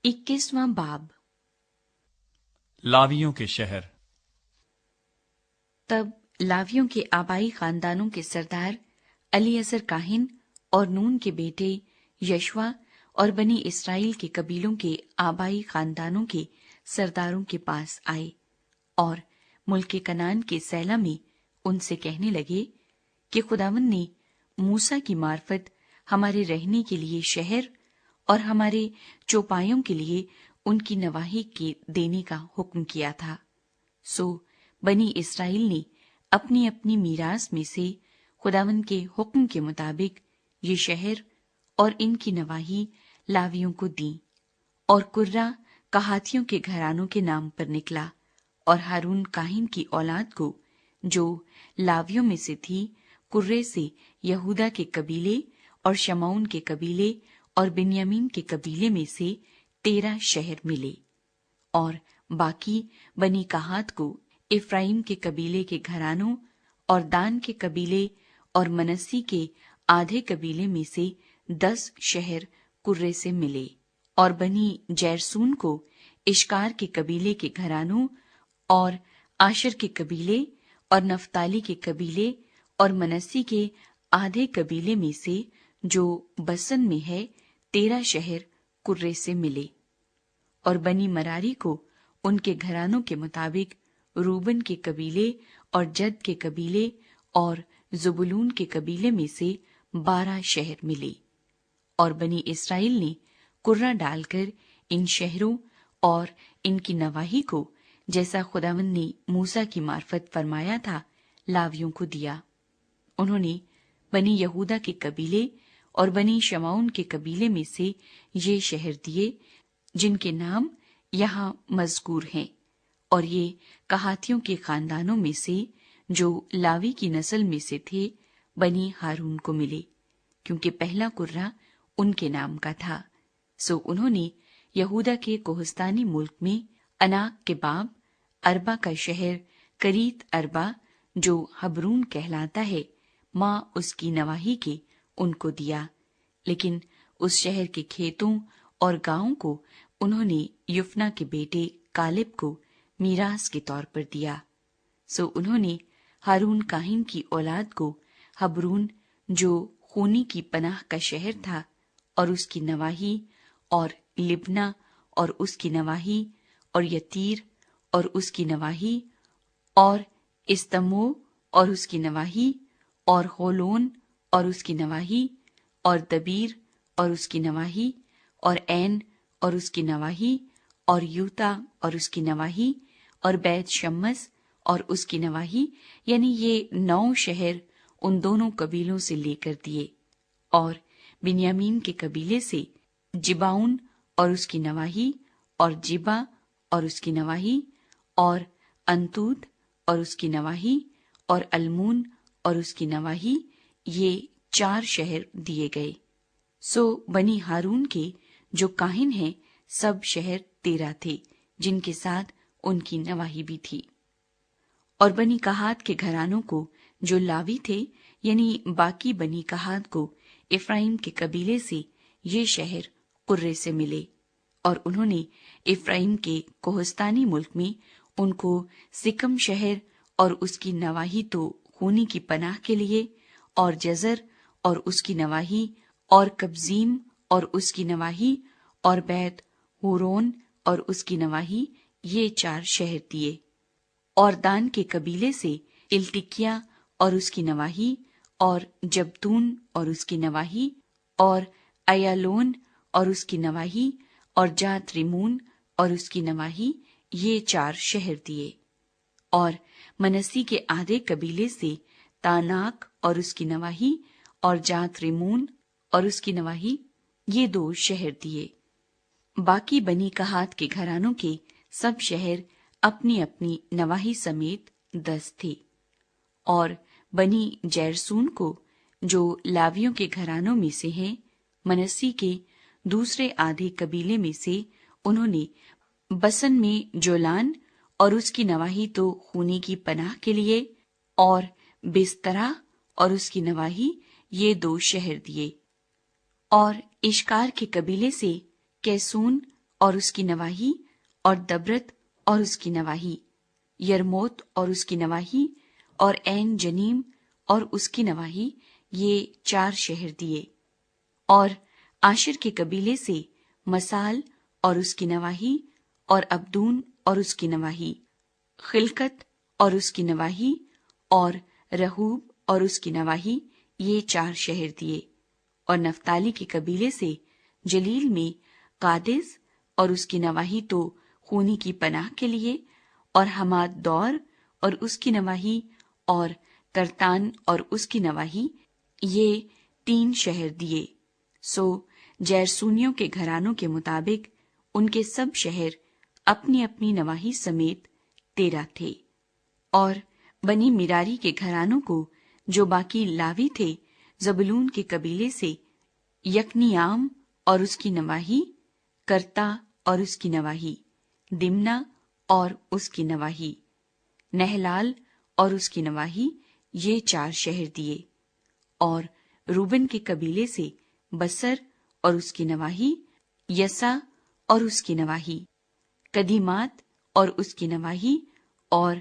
21वां बाब। लावियों के शहर। तब लावियों के आबाई खानदानों के सरदार अलीअजर काहिन और नून के बेटे यशवा और बनी इस्राएल के कबीलों के आबाई खानदानों के सरदारों के पास आए और मुल्क कनान के सैला में उनसे कहने लगे कि खुदावंद ने मूसा की मार्फत हमारे रहने के लिए शहर और हमारे चौपायों के लिए उनकी नवाही के देने का हुक्म किया था। सो बनी इस्राएल ने अपनी अपनी मीरास में से खुदावंद के हुक्म के मुताबिक ये शहर और इनकी नवाही लावियों को दी। और कुर्रा कहातियों के घरानों के नाम पर निकला और हारून काहिन की औलाद को, जो लावियों में से थी, कुर्रे से यहूदा के कबीले और शमौन के कबीले और बिन्यामीन के कबीले में से 13 शहर मिले। और बाकी बनी कहात को इफ्राइम के कबीले के घरानों और दान के कबीले और मनस्सी के आधे कबीले में से 10 शहर कुर्रे से मिले। और बनी जैरसून को इश्कार के कबीले के घरानों और आशर के कबीले और नफ्ताली के कबीले और मनस्सी के आधे कबीले में से, जो बसन में है, 13 शहर कुर्रे से मिले। और बनी मरारी को उनके घरानों के मुताबिक रूबन के कबीले और जद के कबीले और जुबुलून के कबीले में से 12 शहर मिले। और बनी इस्राएल ने कुर्रा डालकर इन शहरों और इनकी नवाही को, जैसा खुदावंद ने मूसा की मार्फत फरमाया था, लावियों को दिया। उन्होंने बनी यहूदा के कबीले और बनी शमौन के कबीले में से ये शहर दिए, जिनके नाम यहाँ मज़कूर हैं। और ये कहातियों के खानदानों में से, जो लावी की नस्ल में से थे, बनी हारून को मिले, क्योंकि पहला कुर्रा उनके नाम का था। सो उन्होंने यहूदा के कोहस्तानी मुल्क में अनाक के बाब अरबा का शहर करीत अरबा, जो हबरून कहलाता है, माँ उसकी नवाही के, उनको दिया। लेकिन उस शहर के खेतों और गांवों को उन्होंने युफना के बेटे कालेब को मीरास के तौर पर दिया। सो उन्होंने हारून काहिन की औलाद को हबरून, जो खूनी की पनाह का शहर था, और उसकी नवाही, और लिब्ना और उसकी नवाही, और यतीर और उसकी नवाही, और इस्तमो और उसकी नवाही, और होलोन और उसकी नवाही, और दबीर और उसकी नवाही, और ऐन और उसकी नवाही, और यूता और उसकी नवाही, और बैत शम्मस और उसकी नवाही, यानी ये 9 शहर उन दोनों कबीलों से लेकर दिए। और बिन्यामीन के कबीले से जिबाउन और उसकी नवाही, और जिबा और उसकी नवाही, और अंतूत और उसकी नवाही, और अल्मून और उसकी नवाही, ये 4 शहर दिए गए। सो बनी हारून के, जो काहिन हैं, सब शहर 13 थे, जिनके साथ उनकी नवाही भी थी। और बनी कहात के घरानों को, जो लावी थे, यानी बाकी बनी कहात को इफ्राइम के कबीले से, ये शहर कुर्रे से मिले। और उन्होंने इफ्राइम के कोहस्तानी मुल्क में उनको सिकम शहर और उसकी नवाही तो खूनी की पनाह के लिए, और जजर और उसकी नवाही, और कब्जीम और उसकी नवाही, और बैत हुरोन और उसकी नवाही, ये 4 शहर दिए। और दान के कबीले से इल्तिकिया और उसकी नवाही, और जबतून और उसकी नवाही, और अयालोन और उसकी नवाही, और जात रिमून और उसकी नवाही, ये 4 शहर दिए। और मनस्सी के आधे कबीले से तानाक और उसकी नवाही, और जात रिमून और उसकी नवाही, ये 2 शहर दिए। बाकी बनी कहात के घरानों के सब शहर अपनी अपनी नवाही समेत 10 थे। और बनी जैरसून को, जो लावियों के घरानों में से हैं, मनस्सी के दूसरे आधे कबीले में से, उन्होंने बसन में जोलान और उसकी नवाही तो खूनी की पनाह के लिए, और बिस्तरा और उसकी नवाही, ये 2 शहर दिए। और इश्कार के कबीले से कैसून اور اس کی نواحی، اور دبرت اور اس کی نواحی، یرموت اور اس کی نواحی، اور عین جنیم اور اس کی نواحی، یہ 4 شہر دیے۔ اور عاشر کے قبیلے سے مسال اور اس کی نواحی، اور ابدون اور اس کی نواحی، خلقت اور اس کی نواحی، اور رہوب اور اس کی نواحی، یہ 4 شہر دیے۔ اور نفتالی کے قبیلے سے جلیل میں قادس اور اس کی نواحی تو خونی کی پناہ کے لیے، اور حماد دور اور اس کی نواحی، اور کرتان اور اس کی نواحی، یہ 3 شہر دیے۔ سو جیرسونیوں کے گھرانوں کے مطابق ان کے سب شہر اپنی اپنی نواحی سمیت 13 تھے۔ اور بنی مراری کے گھرانوں کو جو باقی لاوی تھے، زبولون کے قبیلے سے یکنیام اور اس کی نواحی، کرتا اور اس کی نواحی، دمنا اور اس کی نواحی، نہلال اور اس کی نواحی، یہ 4 شہر دیے۔ اور روبن کے قبیلے سے بسر اور اس کی نواحی، یسا اور اس کی نواحی، قدیمات اور اس کی نواحی، اور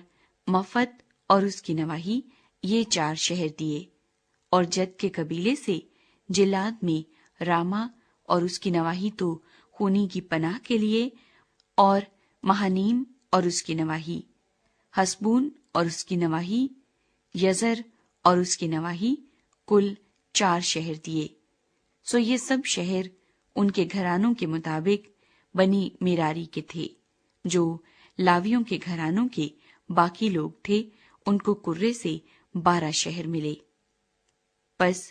مفت اور اس کی نواحی، یہ 4 شہر دیے۔ اور جد کے قبیلے سے جلاد میں راما اور اس کی نواحی تو خونی کی پناہ کے لیے، اور مہانیم اور اس کی نواحی، حسبون اور اس کی نواحی، یزر اور اس کی نواحی، کل 4 شہر دیے۔ سو یہ سب شہر ان کے گھرانوں کے مطابق بنی میراری کے تھے۔ جو لاویوں کے گھرانوں کے باقی لوگ تھے، ان کو قرے سے 12 شہر ملے۔ پس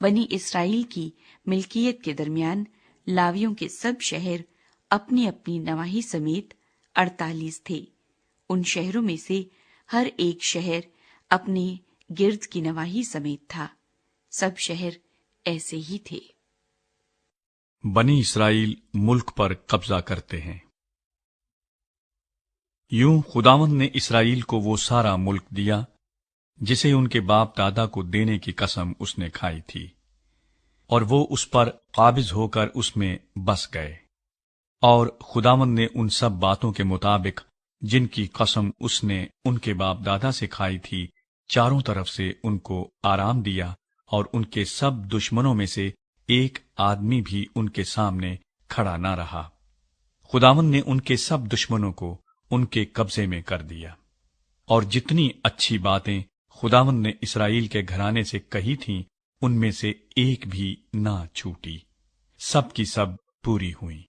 بنی اسرائیل کی ملکیت کے درمیان لاویوں کے سب شہر اپنی اپنی نواحی سمیت 48 تھے۔ ان شہروں میں سے ہر ایک شہر اپنے گرد کی نواحی سمیت تھا۔ سب شہر ایسے ہی تھے۔ بنی اسرائیل ملک پر قبضہ کرتے ہیں۔ یوں خداوند نے اسرائیل کو وہ سارا ملک دیا جسے ان کے باپ دادا کو دینے کی قسم اس نے کھائی تھی، اور وہ اس پر قابض ہو کر اس میں بس گئے۔ اور خداوند نے ان سب باتوں کے مطابق جن کی قسم اس نے ان کے باپ دادا سے کھائی تھی، چاروں طرف سے ان کو آرام دیا، اور ان کے سب دشمنوں میں سے ایک آدمی بھی ان کے سامنے کھڑا نہ رہا۔ خداوند نے ان کے سب دشمنوں کو ان کے قبضے میں کر دیا، اور جتنی اچھی باتیں خداوند نے اسرائیل کے گھرانے سے کہی تھیں، ان میں سے ایک بھی نہ چھوٹی، سب کی سب پوری ہوئیں۔